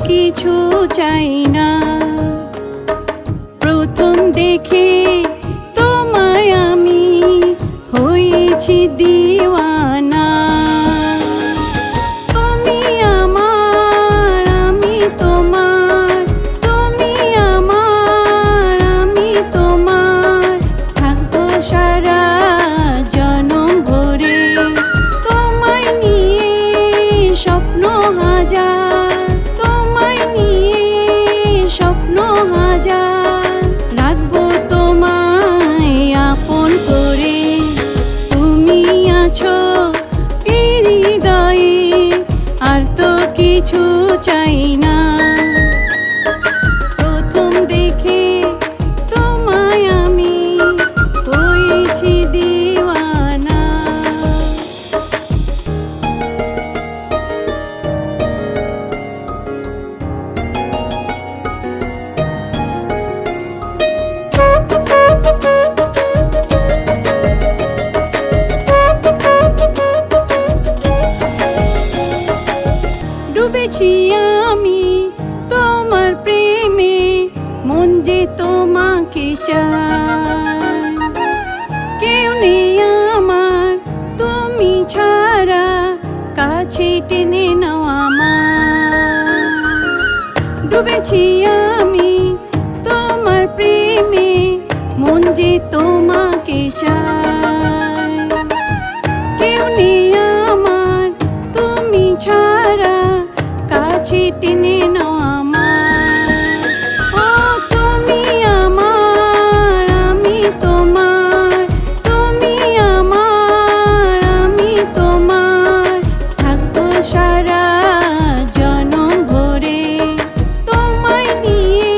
কিছু চাই না। প্রথম দেখে তোমায় আমি হয়েছি দিওয়ানা। তুমি আমার, আমি তোমার, তুমি আমার, আমি তোমার, থাকবো সারা জনম ভরে। তোমায় নিয়ে স্বপ্ন হাজার, তোমায় নিয়ে স্বপ্ন হাজার, রাখবো তোমায় আপন করে। তুমি আছো এই হৃদয়ে, আর তো কিছু চাই না। প্রথম দেখে তোমায় আমি হয়েছি দিওয়ানা। ডুবেছি আমি তোমার প্রেমে, মন যে তোমাকে চায়। কেউ নেই আমার তুমি ছাড়া, কাছে টেনে নাও আমার। ডুবেছি আমি তোমার প্রেমে, মন যে তোমাকে চায়। কেউ নেই আমার তুমি ছাড়া, কাছে টেনে নাও আমার। ও তুমি আমার, আমি তোমার, তুমি আমার, আমি তোমার, থাকবো সারা জনম ভরে। তোমায় নিয়ে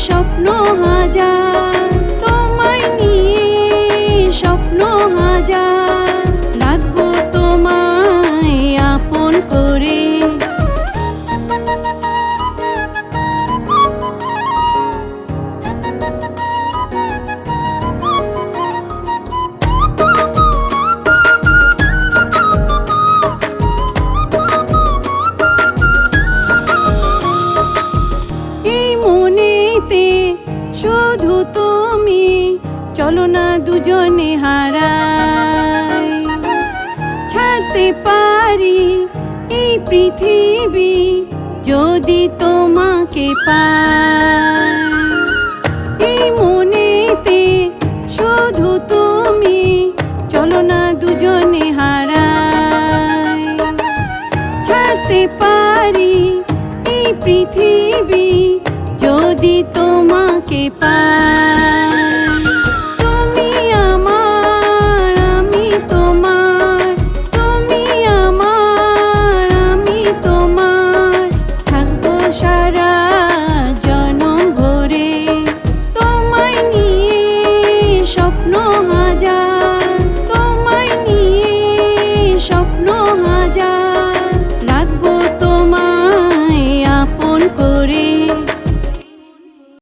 স্বপ্ন হাজার, তোমায় নিয়ে স্বপ্ন হাজার, রাখবো তোমায় আপন করে। এই মনেতে শুধু তুমি, চলো না দুজনে হারাই। ছাড়তে পারি এই পৃথিবী, যদি তোমাকে পাই। এই মনেতে শুধু তুমি, চলো না দুজনে হারাই। ছাড়তে পারি এই পৃথিবী, যদি তোমাকে পাই। তুমি আমার, আমি তোমার, তুমি আমার, আমি তোমার, থাকবো সারা জনম ভরে। তোমায় নিয়ে স্বপ্ন